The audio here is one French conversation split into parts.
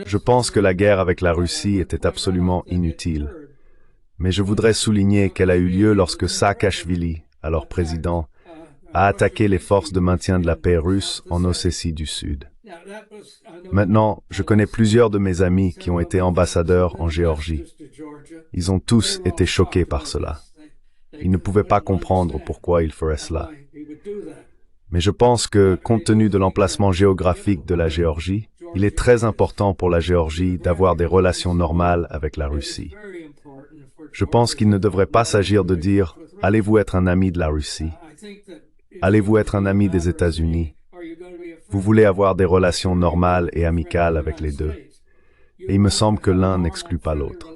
Je pense que la guerre avec la Russie était absolument inutile. Mais je voudrais souligner qu'elle a eu lieu lorsque Saakashvili, alors président, a attaqué les forces de maintien de la paix russes en Ossétie du Sud. Maintenant, je connais plusieurs de mes amis qui ont été ambassadeurs en Géorgie. Ils ont tous été choqués par cela. Ils ne pouvaient pas comprendre pourquoi il ferait cela. Mais je pense que, compte tenu de l'emplacement géographique de la Géorgie, il est très important pour la Géorgie d'avoir des relations normales avec la Russie. Je pense qu'il ne devrait pas s'agir de dire « Allez-vous être un ami de la Russie? Allez-vous être un ami des États-Unis? » Vous voulez avoir des relations normales et amicales avec les deux. Et il me semble que l'un n'exclut pas l'autre.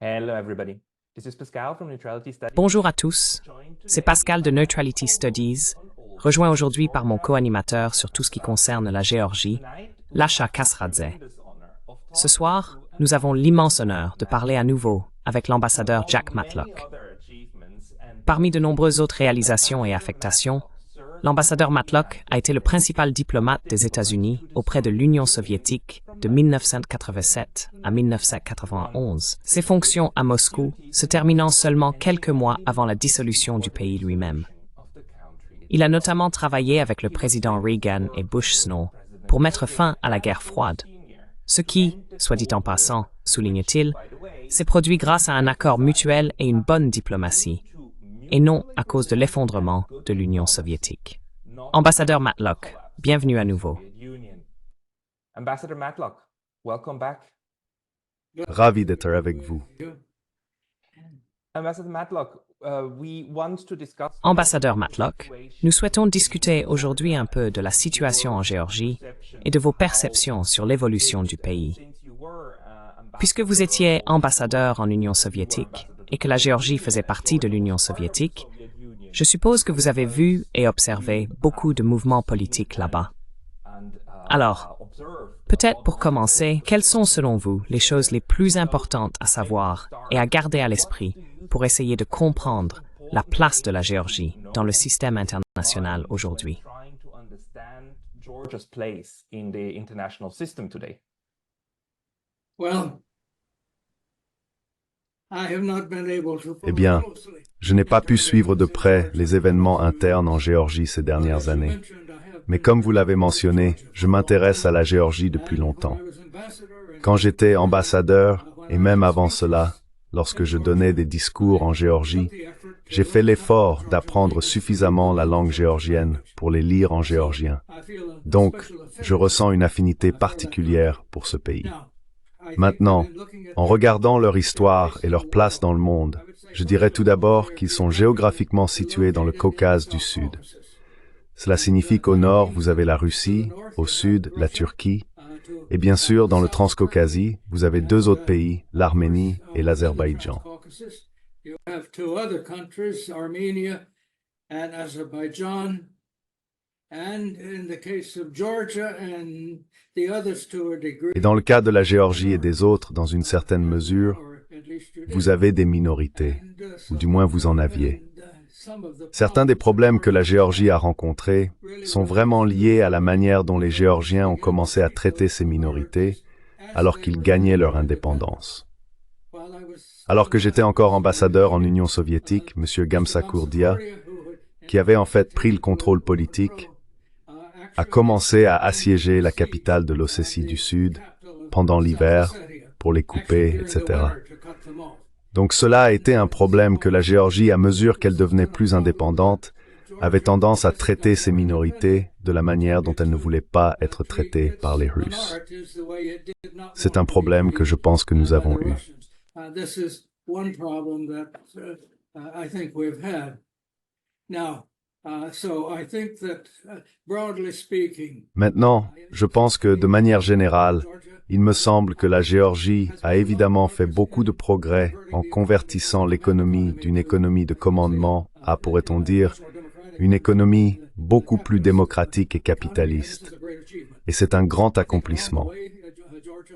Hello everybody. This is Pascal from Neutrality Studies. Bonjour à tous, c'est Pascal de Neutrality Studies, rejoint aujourd'hui par mon co-animateur sur tout ce qui concerne la Géorgie, Lasha Kasradze. Ce soir, nous avons l'immense honneur de parler à nouveau avec l'ambassadeur Jack Matlock. Parmi de nombreuses autres réalisations et affectations, l'ambassadeur Matlock a été le principal diplomate des États-Unis auprès de l'Union soviétique de 1987 à 1991, ses fonctions à Moscou se terminant seulement quelques mois avant la dissolution du pays lui-même. Il a notamment travaillé avec le président Reagan et Bush Snow pour mettre fin à la guerre froide, ce qui, soit dit en passant, souligne-t-il, s'est produit grâce à un accord mutuel et une bonne diplomatie, et non à cause de l'effondrement de l'Union soviétique. Ambassadeur Matlock, bienvenue à nouveau. Ambassador Matlock, welcome back. Ravi d'être avec vous. Ambassador Matlock, we want to discuss... Ambassadeur Matlock, nous souhaitons discuter aujourd'hui un peu de la situation en Géorgie et de vos perceptions sur l'évolution du pays. Puisque vous étiez ambassadeur en Union soviétique et que la Géorgie faisait partie de l'Union soviétique, je suppose que vous avez vu et observé beaucoup de mouvements politiques là-bas. Alors, peut-être pour commencer, quelles sont selon vous les choses les plus importantes à savoir et à garder à l'esprit pour essayer de comprendre la place de la Géorgie dans le système international aujourd'hui? Eh bien, je n'ai pas pu suivre de près les événements internes en Géorgie ces dernières années. Mais comme vous l'avez mentionné, je m'intéresse à la Géorgie depuis longtemps. Quand j'étais ambassadeur, et même avant cela, lorsque je donnais des discours en Géorgie, j'ai fait l'effort d'apprendre suffisamment la langue géorgienne pour les lire en géorgien. Donc, je ressens une affinité particulière pour ce pays. Maintenant, en regardant leur histoire et leur place dans le monde, je dirais tout d'abord qu'ils sont géographiquement situés dans le Caucase du Sud. Cela signifie qu'au nord, vous avez la Russie, au sud, la Turquie, et bien sûr, dans le Transcaucasie, vous avez deux autres pays, l'Arménie et l'Azerbaïdjan. Et dans le cas de la Géorgie et des autres, dans une certaine mesure, vous avez des minorités, ou du moins vous en aviez. Certains des problèmes que la Géorgie a rencontrés sont vraiment liés à la manière dont les Géorgiens ont commencé à traiter ces minorités alors qu'ils gagnaient leur indépendance. Alors que j'étais encore ambassadeur en Union soviétique, M. Gamsakhurdia, qui avait en fait pris le contrôle politique, a commencé à assiéger la capitale de l'Ossétie du Sud pendant l'hiver pour les couper, etc. Donc cela a été un problème que la Géorgie, à mesure qu'elle devenait plus indépendante, avait tendance à traiter ces minorités de la manière dont elle ne voulait pas être traitée par les Russes. C'est un problème que je pense que nous avons eu. Maintenant, je pense que de manière générale, il me semble que la Géorgie a évidemment fait beaucoup de progrès en convertissant l'économie d'une économie de commandement à, pourrait-on dire, une économie beaucoup plus démocratique et capitaliste. Et c'est un grand accomplissement.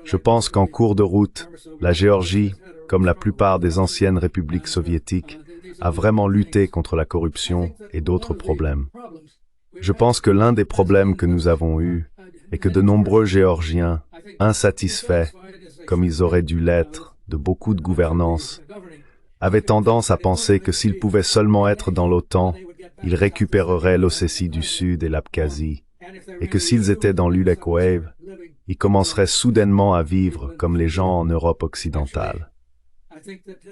Je pense qu'en cours de route, la Géorgie, comme la plupart des anciennes républiques soviétiques, a vraiment lutté contre la corruption et d'autres problèmes. Je pense que l'un des problèmes que nous avons eus est que de nombreux Géorgiens, insatisfaits, comme ils auraient dû l'être, de beaucoup de gouvernance, avaient tendance à penser que s'ils pouvaient seulement être dans l'OTAN, ils récupéreraient l'Ossétie du Sud et l'Abkhazie, et que s'ils étaient dans l'Ulek Wave, ils commenceraient soudainement à vivre comme les gens en Europe occidentale.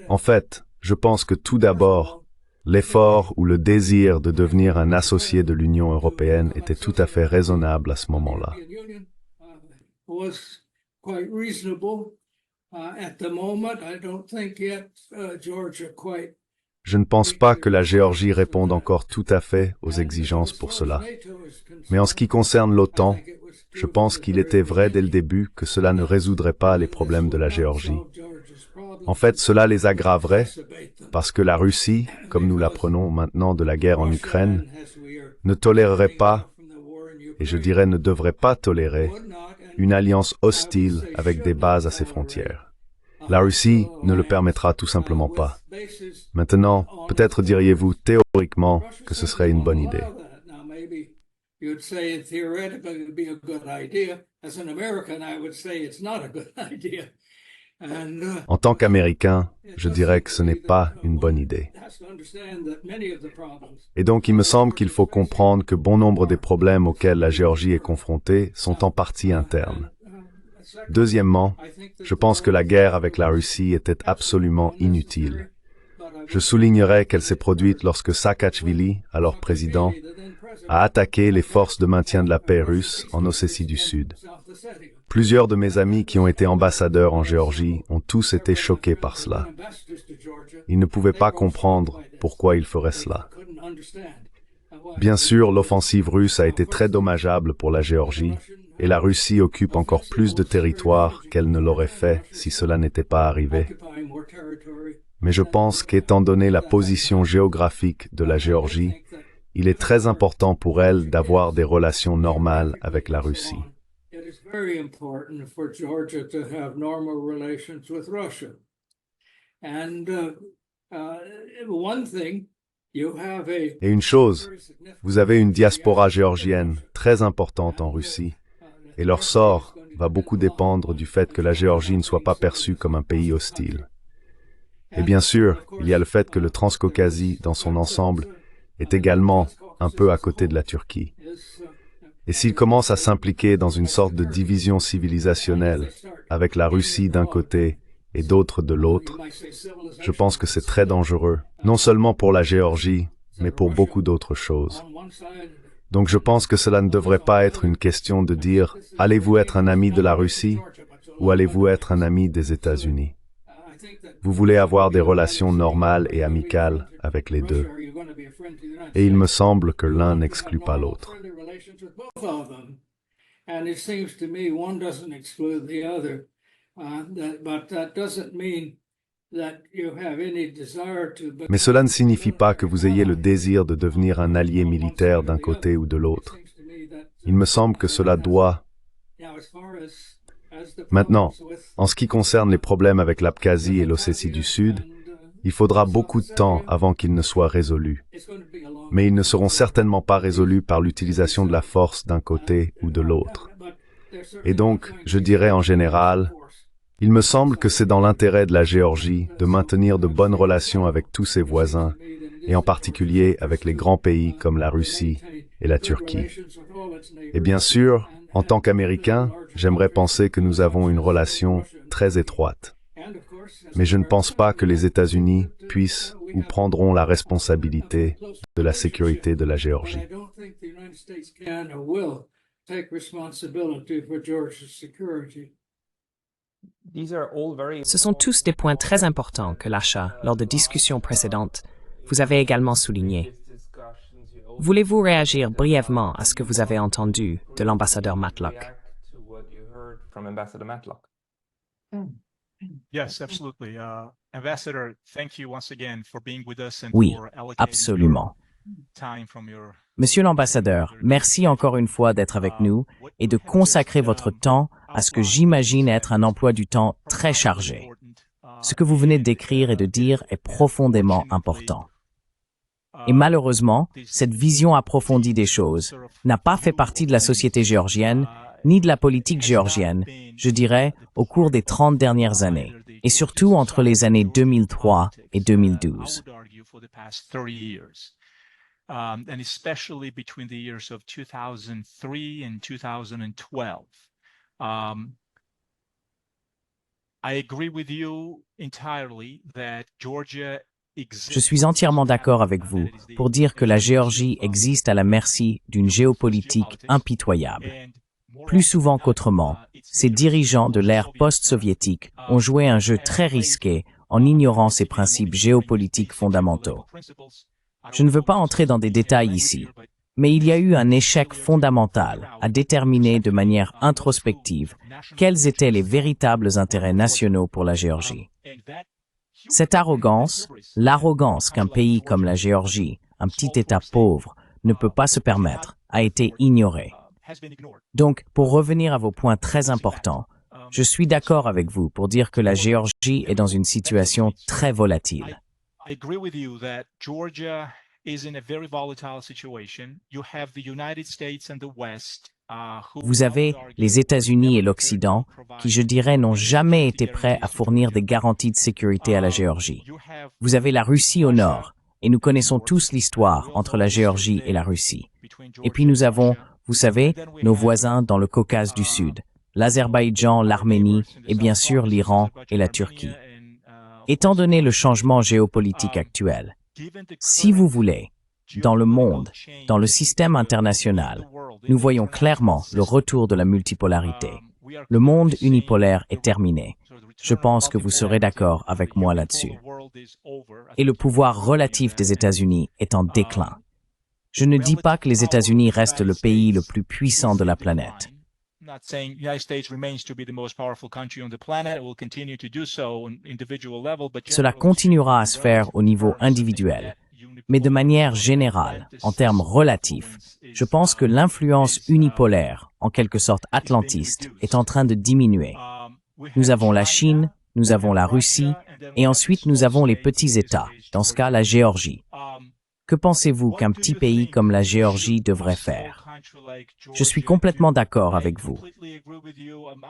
En fait, je pense que tout d'abord, l'effort ou le désir de devenir un associé de l'Union européenne était tout à fait raisonnable à ce moment-là. Je ne pense pas que la Géorgie réponde encore tout à fait aux exigences pour cela. Mais en ce qui concerne l'OTAN, je pense qu'il était vrai dès le début que cela ne résoudrait pas les problèmes de la Géorgie. En fait, cela les aggraverait parce que la Russie, comme nous l'apprenons maintenant de la guerre en Ukraine, ne tolérerait pas, et je dirais ne devrait pas tolérer, une alliance hostile avec des bases à ses frontières. La Russie ne le permettra tout simplement pas. Maintenant, peut-être diriez-vous théoriquement que ce serait une bonne idée. En tant qu'Américain, je dirais que ce n'est pas une bonne idée. Et donc il me semble qu'il faut comprendre que bon nombre des problèmes auxquels la Géorgie est confrontée sont en partie internes. Deuxièmement, je pense que la guerre avec la Russie était absolument inutile. Je soulignerai qu'elle s'est produite lorsque Saakachvili, alors président, a attaqué les forces de maintien de la paix russes en Ossétie du Sud. Plusieurs de mes amis qui ont été ambassadeurs en Géorgie ont tous été choqués par cela. Ils ne pouvaient pas comprendre pourquoi il ferait cela. Bien sûr, l'offensive russe a été très dommageable pour la Géorgie, et la Russie occupe encore plus de territoire qu'elle ne l'aurait fait si cela n'était pas arrivé. Mais je pense qu'étant donné la position géographique de la Géorgie, il est très important pour elle d'avoir des relations normales avec la Russie. Et une chose, vous avez une diaspora géorgienne très importante en Russie, et leur sort va beaucoup dépendre du fait que la Géorgie ne soit pas perçue comme un pays hostile. Et bien sûr, il y a le fait que le Transcaucasie, dans son ensemble, est également un peu à côté de la Turquie. Et s'il commence à s'impliquer dans une sorte de division civilisationnelle, avec la Russie d'un côté et d'autres de l'autre, je pense que c'est très dangereux, non seulement pour la Géorgie, mais pour beaucoup d'autres choses. Donc je pense que cela ne devrait pas être une question de dire « Allez-vous être un ami de la Russie ?» ou « Allez-vous être un ami des États-Unis ?» Vous voulez avoir des relations normales et amicales avec les deux. Et il me semble que l'un n'exclut pas l'autre. Mais cela ne signifie pas que vous ayez le désir de devenir un allié militaire d'un côté ou de l'autre. Il me semble que cela doit... Maintenant, en ce qui concerne les problèmes avec l'Abkhazie et l'Ossétie du Sud, il faudra beaucoup de temps avant qu'ils ne soient résolus. Mais ils ne seront certainement pas résolus par l'utilisation de la force d'un côté ou de l'autre. Et donc, je dirais en général, il me semble que c'est dans l'intérêt de la Géorgie de maintenir de bonnes relations avec tous ses voisins, et en particulier avec les grands pays comme la Russie et la Turquie. Et bien sûr, en tant qu'Américain, j'aimerais penser que nous avons une relation très étroite. Mais je ne pense pas que les États-Unis puissent ou prendront la responsabilité de la sécurité de la Géorgie. Ce sont tous des points très importants que l'achat, lors de discussions précédentes, vous avez également soulignés. Voulez-vous réagir brièvement à ce que vous avez entendu de l'ambassadeur Matlock? Oui, absolument. Monsieur l'ambassadeur, merci encore une fois d'être avec nous et de consacrer votre temps à ce que j'imagine être un emploi du temps très chargé. Ce que vous venez de décrire et de dire est profondément important. Et malheureusement, cette vision approfondie des choses n'a pas fait partie de la société géorgienne, ni de la politique géorgienne, je dirais, au cours des 30 dernières années, et surtout entre les années 2003 et 2012. And especially between the years of 2003 and 2012. I agree with you entirely that Georgia Je suis entièrement d'accord avec vous pour dire que la Géorgie existe à la merci d'une géopolitique impitoyable. Plus souvent qu'autrement, ces dirigeants de l'ère post-soviétique ont joué un jeu très risqué en ignorant ces principes géopolitiques fondamentaux. Je ne veux pas entrer dans des détails ici, mais il y a eu un échec fondamental à déterminer de manière introspective quels étaient les véritables intérêts nationaux pour la Géorgie. Cette arrogance, l'arrogance qu'un pays comme la Géorgie, un petit État pauvre, ne peut pas se permettre, a été ignorée. Donc, pour revenir à vos points très importants, je suis d'accord avec vous pour dire que la Géorgie est dans une situation très volatile. I agree with you that Georgia is in a very volatile situation. You have the United States and the West. Vous avez les États-Unis et l'Occident qui, je dirais, n'ont jamais été prêts à fournir des garanties de sécurité à la Géorgie. Vous avez la Russie au nord, et nous connaissons tous l'histoire entre la Géorgie et la Russie. Et puis nous avons, vous savez, nos voisins dans le Caucase du Sud, l'Azerbaïdjan, l'Arménie et bien sûr l'Iran et la Turquie. Étant donné le changement géopolitique actuel, si vous voulez, dans le monde, dans le système international, nous voyons clairement le retour de la multipolarité. Le monde unipolaire est terminé. Je pense que vous serez d'accord avec moi là-dessus. Et le pouvoir relatif des États-Unis est en déclin. Je ne dis pas que les États-Unis restent le pays le plus puissant de la planète. Cela continuera à se faire au niveau individuel. Mais de manière générale, en termes relatifs, je pense que l'influence unipolaire, en quelque sorte atlantiste, est en train de diminuer. Nous avons la Chine, nous avons la Russie, et ensuite nous avons les petits États, dans ce cas la Géorgie. Que pensez-vous qu'un petit pays comme la Géorgie devrait faire? Je suis complètement d'accord avec vous.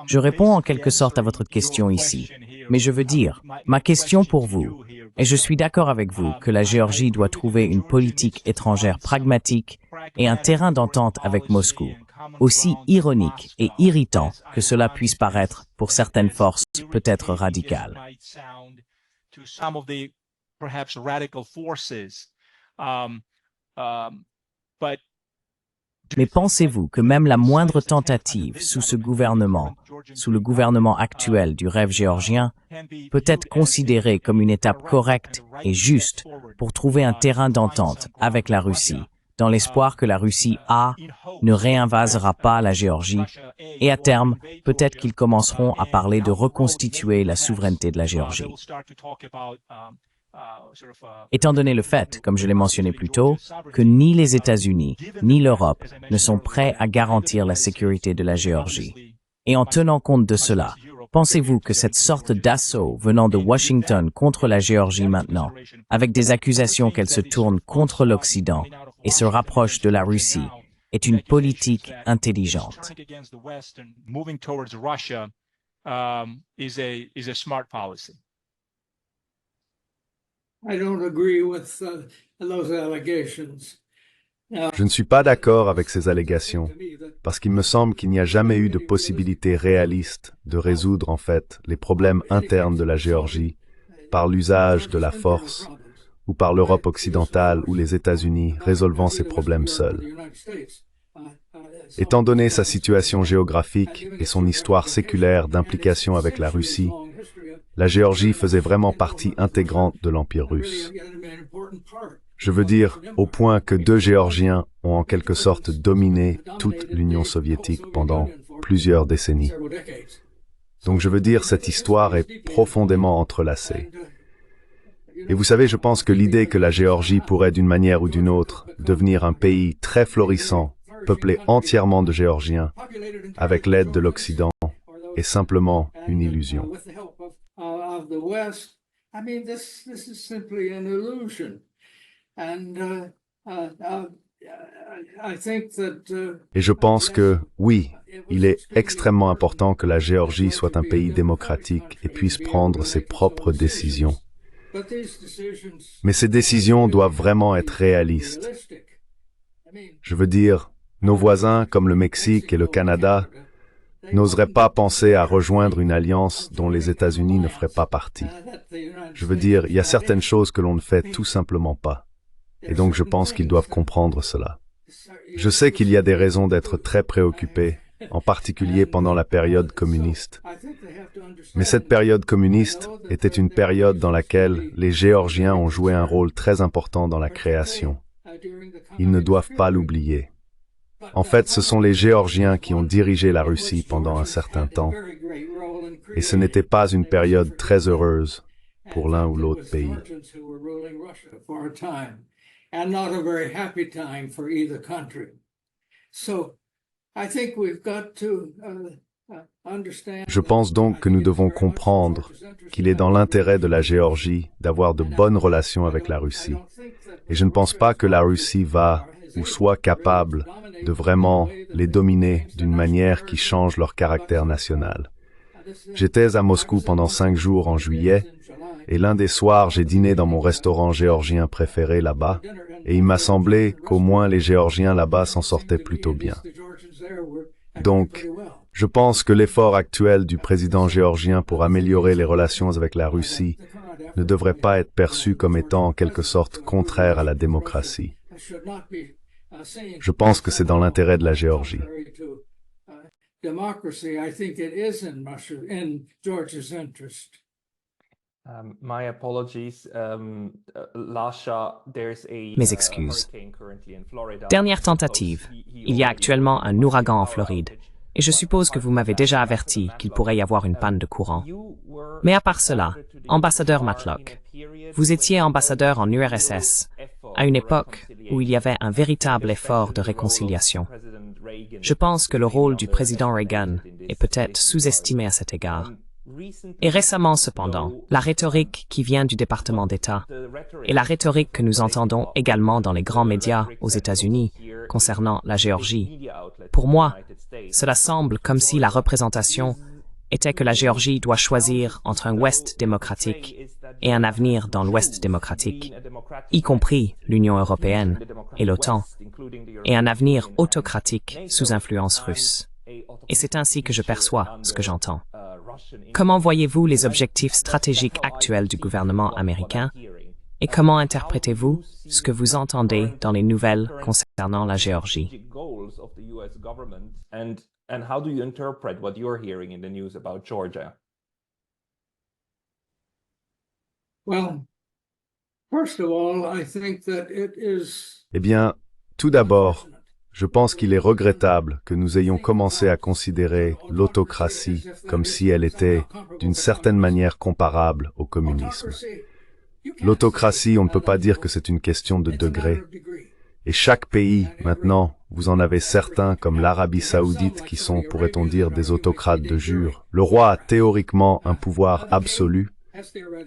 Je réponds en quelque sorte à votre question ici, mais je veux dire, ma question pour vous, et je suis d'accord avec vous que la Géorgie doit trouver une politique étrangère pragmatique et un terrain d'entente avec Moscou, aussi ironique et irritant que cela puisse paraître pour certaines forces peut-être radicales. Mais pensez-vous que même la moindre tentative sous ce gouvernement, sous le gouvernement actuel du rêve géorgien, peut être considérée comme une étape correcte et juste pour trouver un terrain d'entente avec la Russie, dans l'espoir que la Russie ne réinvasera pas la Géorgie, et à terme, peut-être qu'ils commenceront à parler de reconstituer la souveraineté de la Géorgie. Étant donné le fait, comme je l'ai mentionné plus tôt, que ni les États-Unis ni l'Europe ne sont prêts à garantir la sécurité de la Géorgie. Et en tenant compte de cela, pensez-vous que cette sorte d'assaut venant de Washington contre la Géorgie maintenant, avec des accusations qu'elle se tourne contre l'Occident et se rapproche de la Russie, est une politique intelligente? Je ne suis pas d'accord avec ces allégations, parce qu'il me semble qu'il n'y a jamais eu de possibilité réaliste de résoudre en fait les problèmes internes de la Géorgie par l'usage de la force ou par l'Europe occidentale ou les États-Unis résolvant ces problèmes seuls. Étant donné sa situation géographique et son histoire séculaire d'implication avec la Russie, la Géorgie faisait vraiment partie intégrante de l'Empire russe. Je veux dire, au point que deux Géorgiens ont en quelque sorte dominé toute l'Union soviétique pendant plusieurs décennies. Donc je veux dire, cette histoire est profondément entrelacée. Et vous savez, je pense que l'idée que la Géorgie pourrait d'une manière ou d'une autre devenir un pays très florissant, peuplé entièrement de Géorgiens, avec l'aide de l'Occident, est simplement une illusion. Et je pense que, oui, il est extrêmement important que la Géorgie soit un pays démocratique et puisse prendre ses propres décisions. Mais ces décisions doivent vraiment être réalistes. Je veux dire, nos voisins comme le Mexique et le Canada n'oseraient pas penser à rejoindre une alliance dont les États-Unis ne feraient pas partie. Je veux dire, il y a certaines choses que l'on ne fait tout simplement pas. Et donc je pense qu'ils doivent comprendre cela. Je sais qu'il y a des raisons d'être très préoccupés, en particulier pendant la période communiste. Mais cette période communiste était une période dans laquelle les Géorgiens ont joué un rôle très important dans la création. Ils ne doivent pas l'oublier. En fait, ce sont les Géorgiens qui ont dirigé la Russie pendant un certain temps. Et ce n'était pas une période très heureuse pour l'un ou l'autre pays. Je pense donc que nous devons comprendre qu'il est dans l'intérêt de la Géorgie d'avoir de bonnes relations avec la Russie. Et je ne pense pas que la Russie va ou soit capable de vraiment les dominer d'une manière qui change leur caractère national. J'étais à Moscou pendant 5 jours en juillet, et l'un des soirs, j'ai dîné dans mon restaurant géorgien préféré là-bas, et il m'a semblé qu'au moins les Géorgiens là-bas s'en sortaient plutôt bien. Donc, je pense que l'effort actuel du président géorgien pour améliorer les relations avec la Russie ne devrait pas être perçu comme étant en quelque sorte contraire à la démocratie. Je pense que c'est dans l'intérêt de la Géorgie. My apologies. Lasha, there's a Mes excuses. hurricane currently in Florida. Dernière tentative. Il y a actuellement un ouragan en Floride. Et je suppose que vous m'avez déjà averti qu'il pourrait y avoir une panne de courant. Mais à part cela, ambassadeur Matlock, vous étiez ambassadeur en URSS, à une époque où il y avait un véritable effort de réconciliation. Je pense que le rôle du président Reagan est peut-être sous-estimé à cet égard. Et récemment, cependant, la rhétorique qui vient du département d'État et la rhétorique que nous entendons également dans les grands médias aux États-Unis concernant la Géorgie, pour moi, cela semble comme si la représentation était que la Géorgie doit choisir entre un Ouest démocratique et un avenir dans l'Ouest démocratique, y compris l'Union européenne et l'OTAN, et un avenir autocratique sous influence russe. Et c'est ainsi que je perçois ce que j'entends. Comment voyez-vous les objectifs stratégiques actuels du gouvernement américain et comment interprétez-vous ce que vous entendez dans les nouvelles concernant la Géorgie? And how do you interpret what you're hearing in the news about Georgia? Well, first of all, I think that it is. Eh bien, tout d'abord, je pense qu'il est regrettable que nous ayons commencé à considérer l'autocratie comme si elle était, d'une certaine manière, comparable au communisme. L'autocratie, on ne peut pas dire que c'est une question de degré. Et chaque pays, maintenant, vous en avez certains comme l'Arabie Saoudite qui sont, pourrait-on dire, des autocrates de jure. Le roi a théoriquement un pouvoir absolu,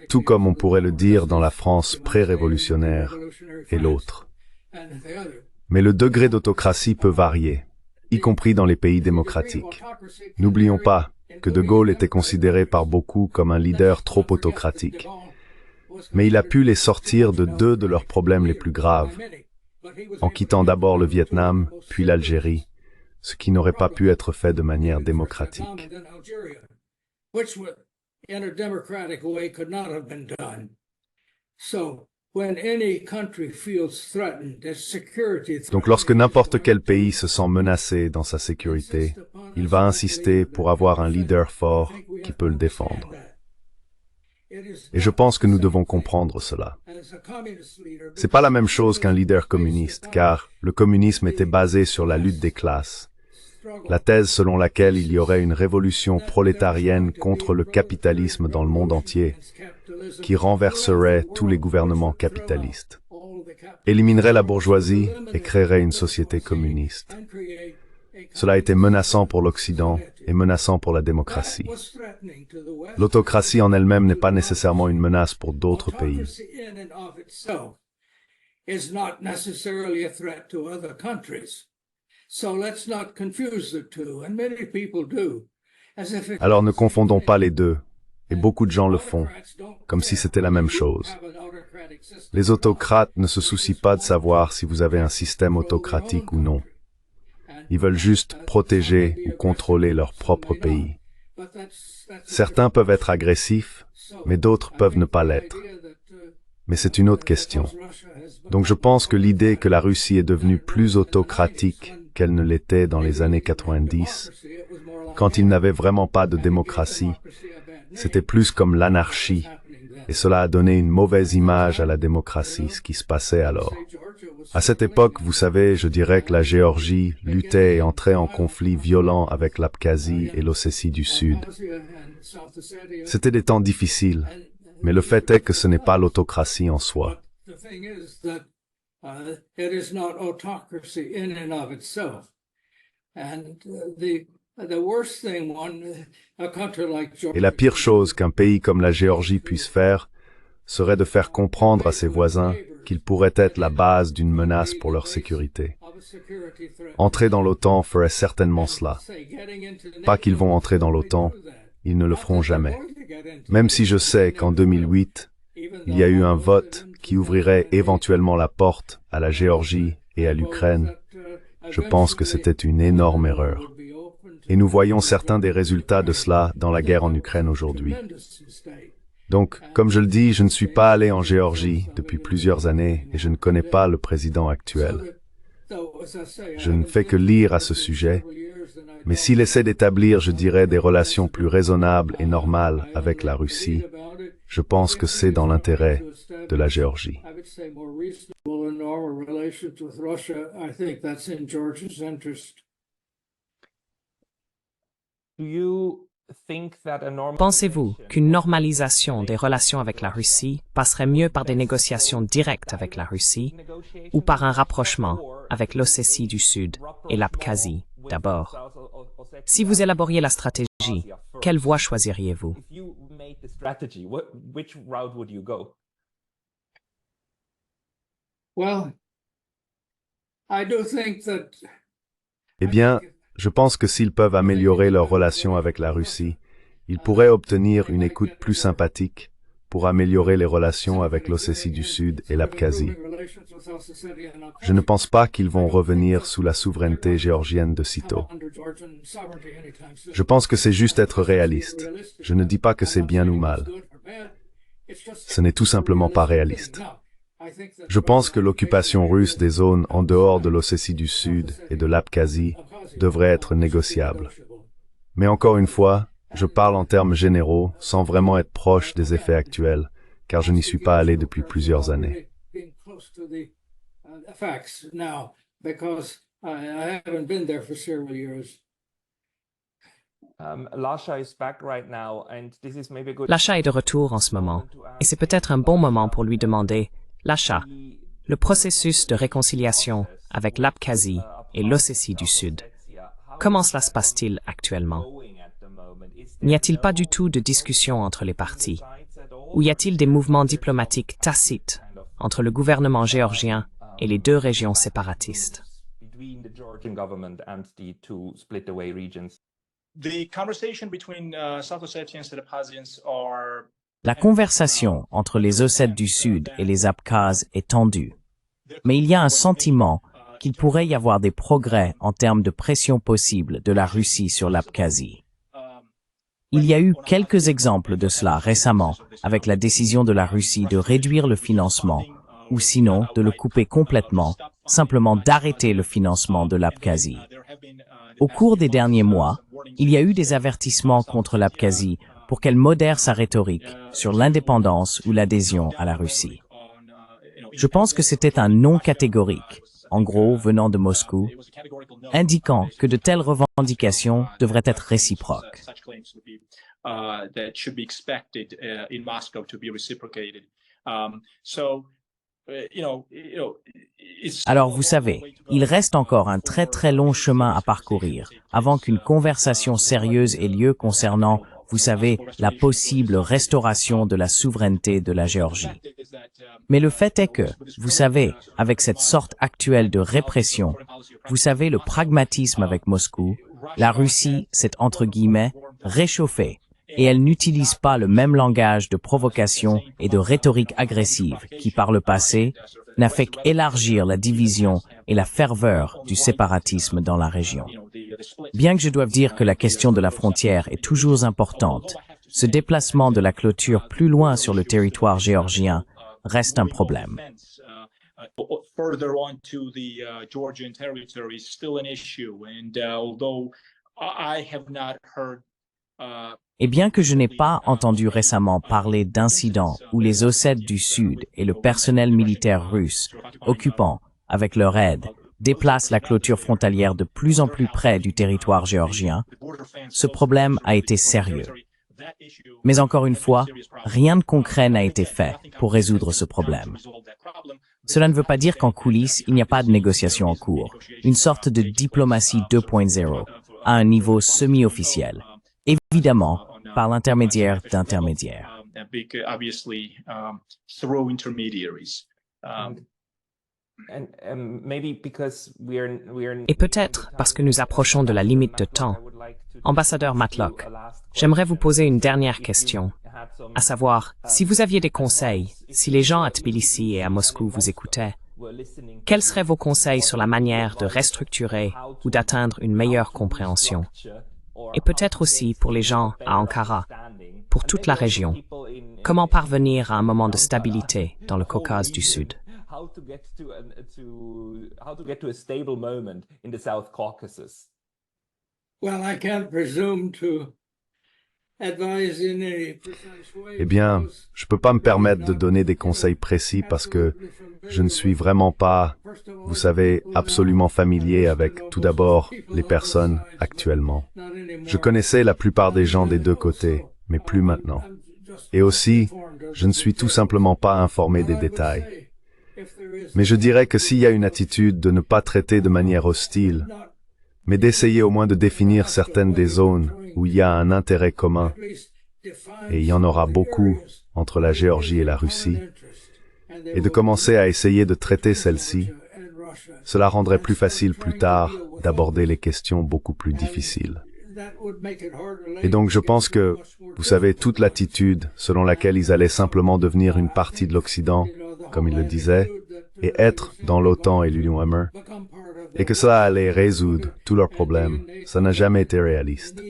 tout comme on pourrait le dire dans la France pré-révolutionnaire et l'autre. Mais le degré d'autocratie peut varier, y compris dans les pays démocratiques. N'oublions pas que De Gaulle était considéré par beaucoup comme un leader trop autocratique. Mais il a pu les sortir de 2 de leurs problèmes les plus graves, en quittant d'abord le Vietnam, puis l'Algérie, ce qui n'aurait pas pu être fait de manière démocratique. Donc lorsque n'importe quel pays se sent menacé dans sa sécurité, il va insister pour avoir un leader fort qui peut le défendre. Et je pense que nous devons comprendre cela. C'est pas la même chose qu'un leader communiste, car le communisme était basé sur la lutte des classes. La thèse selon laquelle il y aurait une révolution prolétarienne contre le capitalisme dans le monde entier qui renverserait tous les gouvernements capitalistes, éliminerait la bourgeoisie et créerait une société communiste. Cela était menaçant pour l'Occident et menaçant pour la démocratie. L'autocratie en elle-même n'est pas nécessairement une menace pour d'autres pays. Alors ne confondons pas les deux, et beaucoup de gens le font, comme si c'était la même chose. Les autocrates ne se soucient pas de savoir si vous avez un système autocratique ou non. Ils veulent juste protéger ou contrôler leur propre pays. Certains peuvent être agressifs, mais d'autres peuvent ne pas l'être. Mais c'est une autre question. Donc je pense que l'idée que la Russie est devenue plus autocratique qu'elle ne l'était dans les années 90, quand il n'avait vraiment pas de démocratie, c'était plus comme l'anarchie, et cela a donné une mauvaise image à la démocratie, ce qui se passait alors. À cette époque, vous savez, je dirais que la Géorgie luttait et entrait en conflit violent avec l'Abkhazie et l'Ossétie du Sud. C'était des temps difficiles, mais le fait est que ce n'est pas l'autocratie en soi. Et la pire chose qu'un pays comme la Géorgie puisse faire serait de faire comprendre à ses voisins qu'ils pourraient être la base d'une menace pour leur sécurité. Entrer dans l'OTAN ferait certainement cela. Pas qu'ils vont entrer dans l'OTAN, ils ne le feront jamais. Même si je sais qu'en 2008, il y a eu un vote qui ouvrirait éventuellement la porte à la Géorgie et à l'Ukraine, je pense que c'était une énorme erreur. Et nous voyons certains des résultats de cela dans la guerre en Ukraine aujourd'hui. Donc, comme je le dis, je ne suis pas allé en Géorgie depuis plusieurs années et je ne connais pas le président actuel. Je ne fais que lire à ce sujet, mais s'il essaie d'établir, je dirais, des relations plus raisonnables et normales avec la Russie, je pense que c'est dans l'intérêt de la Géorgie. Pensez-vous qu'une normalisation des relations avec la Russie passerait mieux par des négociations directes avec la Russie ou par un rapprochement avec l'Ossétie du Sud et l'Abkhazie d'abord? Si vous élaboriez la stratégie, quelle voie choisiriez-vous? Eh bien, je pense que s'ils peuvent améliorer leurs relations avec la Russie, ils pourraient obtenir une écoute plus sympathique pour améliorer les relations avec l'Ossétie du Sud et l'Abkhazie. Je ne pense pas qu'ils vont revenir sous la souveraineté géorgienne de sitôt. Je pense que c'est juste être réaliste. Je ne dis pas que c'est bien ou mal. Ce n'est tout simplement pas réaliste. Je pense que l'occupation russe des zones en dehors de l'Ossétie du Sud et de l'Abkhazie devrait être négociable. Mais encore une fois, je parle en termes généraux, sans vraiment être proche des effets actuels, car je n'y suis pas allé depuis plusieurs années. Lasha est de retour en ce moment, et c'est peut-être un bon moment pour lui demander, Lasha, le processus de réconciliation avec l'Abkhazie et l'Ossétie du Sud, comment cela se passe-t-il actuellement? N'y a-t-il pas du tout de discussion entre les parties? Ou y a-t-il des mouvements diplomatiques tacites entre le gouvernement géorgien et les deux régions séparatistes? La conversation entre les Ossètes du Sud et les Abkhazes est tendue, mais il y a un sentiment qu'il pourrait y avoir des progrès en termes de pression possible de la Russie sur l'Abkhazie. Il y a eu quelques exemples de cela récemment avec la décision de la Russie de réduire le financement, ou sinon de le couper complètement, simplement d'arrêter le financement de l'Abkhazie. Au cours des derniers mois, il y a eu des avertissements contre l'Abkhazie pour qu'elle modère sa rhétorique sur l'indépendance ou l'adhésion à la Russie. Je pense que c'était un non catégorique, en gros venant de Moscou, indiquant que de telles revendications devraient être réciproques. Alors vous savez, il reste encore un très très long chemin à parcourir avant qu'une conversation sérieuse ait lieu concernant, vous savez, la possible restauration de la souveraineté de la Géorgie. Mais le fait est que, vous savez, avec cette sorte actuelle de répression, vous savez, le pragmatisme avec Moscou, la Russie s'est entre guillemets réchauffée et elle n'utilise pas le même langage de provocation et de rhétorique agressive qui, par le passé, n'a fait qu'élargir la division et la ferveur du séparatisme dans la région. Bien que je doive dire que la question de la frontière est toujours importante, ce déplacement de la clôture plus loin sur le territoire géorgien reste un problème. Et bien que je n'ai pas entendu récemment parler d'incidents où les Ossètes du Sud et le personnel militaire russe, occupant, avec leur aide, déplacent la clôture frontalière de plus en plus près du territoire géorgien, ce problème a été sérieux. Mais encore une fois, rien de concret n'a été fait pour résoudre ce problème. Cela ne veut pas dire qu'en coulisses, il n'y a pas de négociation en cours, une sorte de diplomatie 2.0, à un niveau semi-officiel, évidemment par l'intermédiaire d'intermédiaires. Et peut-être parce que nous approchons de la limite de temps, ambassadeur Matlock, j'aimerais vous poser une dernière question, à savoir, si vous aviez des conseils, si les gens à Tbilissi et à Moscou vous écoutaient, quels seraient vos conseils sur la manière de restructurer ou d'atteindre une meilleure compréhension? Et peut-être aussi pour les gens à Ankara, pour toute la région, comment parvenir à un moment de stabilité dans le Caucase du Sud? Eh bien, je ne peux pas me permettre de donner des conseils précis parce que je ne suis vraiment pas, vous savez, absolument familier avec, tout d'abord, les personnes actuellement. Je connaissais la plupart des gens des deux côtés, mais plus maintenant. Et aussi, je ne suis tout simplement pas informé des détails. Mais je dirais que s'il y a une attitude de ne pas traiter de manière hostile, mais d'essayer au moins de définir certaines des zones où il y a un intérêt commun, et il y en aura beaucoup entre la Géorgie et la Russie, et de commencer à essayer de traiter celles-ci, cela rendrait plus facile plus tard d'aborder les questions beaucoup plus difficiles. Et donc je pense que, vous savez, toute l'attitude selon laquelle ils allaient simplement devenir une partie de l'Occident, comme ils le disaient, et être dans l'OTAN et l'UMR, et que ça allait résoudre tous leurs problèmes, ça n'a jamais été réaliste.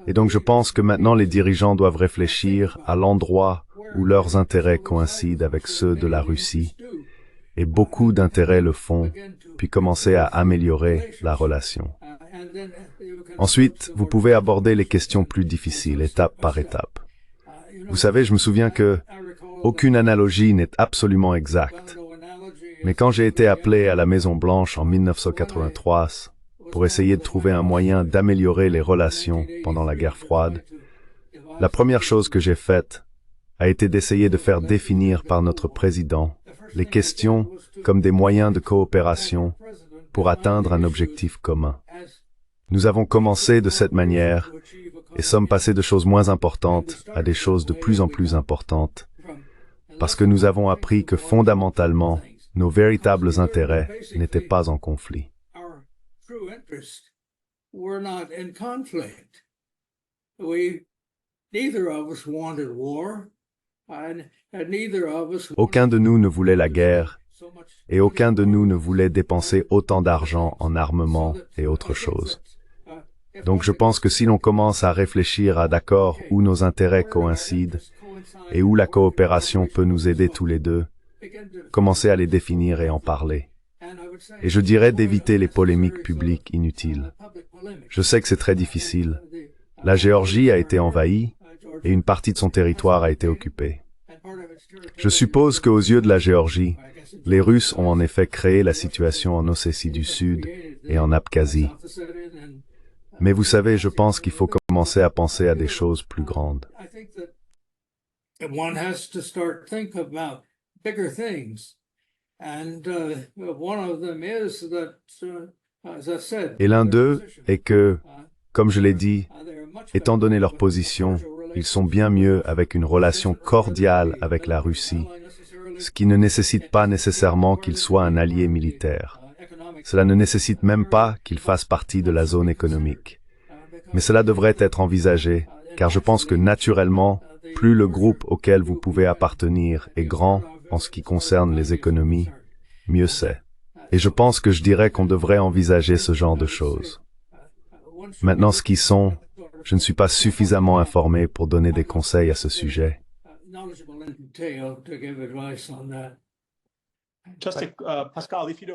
Et donc je pense que maintenant les dirigeants doivent réfléchir à l'endroit où leurs intérêts coïncident avec ceux de la Russie, et beaucoup d'intérêts le font, puis commencer à améliorer la relation. Ensuite, vous pouvez aborder les questions plus difficiles, étape par étape. Vous savez, je me souviens que aucune analogie n'est absolument exacte. Mais quand j'ai été appelé à la Maison-Blanche en 1983 pour essayer de trouver un moyen d'améliorer les relations pendant la guerre froide, la première chose que j'ai faite a été d'essayer de faire définir par notre président les questions comme des moyens de coopération pour atteindre un objectif commun. Nous avons commencé de cette manière et sommes passés de choses moins importantes à des choses de plus en plus importantes, parce que nous avons appris que fondamentalement, nos véritables intérêts n'étaient pas en conflit. Aucun de nous ne voulait la guerre, et aucun de nous ne voulait dépenser autant d'argent en armement et autre chose. Donc je pense que si l'on commence à réfléchir à d'accord où nos intérêts coïncident et où la coopération peut nous aider tous les deux, commencer à les définir et en parler. Et je dirais d'éviter les polémiques publiques inutiles. Je sais que c'est très difficile, La Géorgie a été envahie et une partie de son territoire a été occupée. Je suppose qu'aux yeux de la Géorgie, les Russes ont en effet créé la situation en Ossétie du Sud et en Abkhazie. Mais vous savez, je pense qu'il faut commencer à penser à des choses plus grandes. One has to start think about bigger things, and one of them is that, as I said, Et l'un d'eux est que, comme je l'ai dit, étant donné leur position, ils sont bien mieux avec une relation cordiale avec la Russie, ce qui ne nécessite pas nécessairement qu'ils soient un allié militaire. Cela ne nécessite même pas qu'ils fassent partie de la zone économique. Mais cela devrait être envisagé, car je pense que naturellement, plus le groupe auquel vous pouvez appartenir est grand en ce qui concerne les économies, mieux c'est. Et je pense que je dirais qu'on devrait envisager ce genre de choses. Maintenant, ce qui sont, je ne suis pas suffisamment informé pour donner des conseils à ce sujet.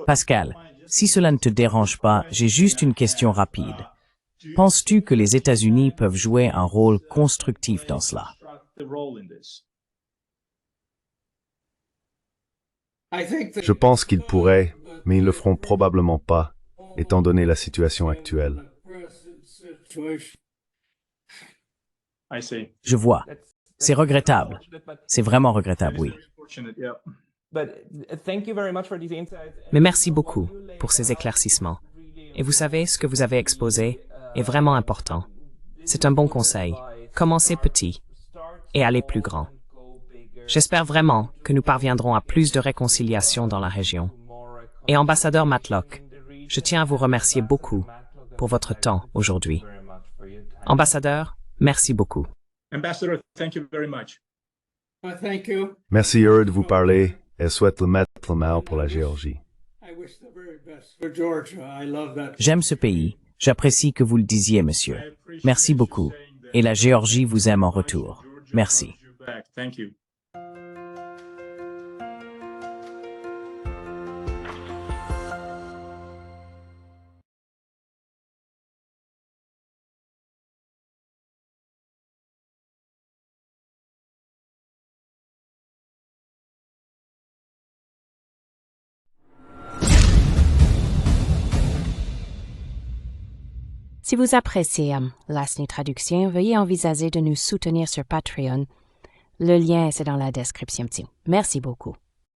Pascal, si cela ne te dérange pas, j'ai juste une question rapide. Penses-tu que les États-Unis peuvent jouer un rôle constructif dans cela? Je pense qu'ils pourraient, mais ils le feront probablement pas, étant donné la situation actuelle. Je vois. C'est regrettable. C'est vraiment regrettable, oui. Mais merci beaucoup pour ces éclaircissements. Et vous savez, ce que vous avez exposé est vraiment important. C'est un bon conseil. Commencez petit et allez plus grand. J'espère vraiment que nous parviendrons à plus de réconciliation dans la région. Et ambassadeur Matlock, je tiens à vous remercier beaucoup pour votre temps aujourd'hui. Ambassadeur, merci beaucoup. Ambassador, thank you very much. Thank you. Merci heureux de vous parler et souhaite le maître mort pour la Géorgie. I wish the very best for Georgia. I love that. J'aime ce pays. J'apprécie que vous le disiez, monsieur. Merci beaucoup. Et la Géorgie vous aime en retour. Merci. Thank you. Si vous appréciez Last New Traduction, veuillez envisager de nous soutenir sur Patreon. Le lien est dans la description. Merci beaucoup.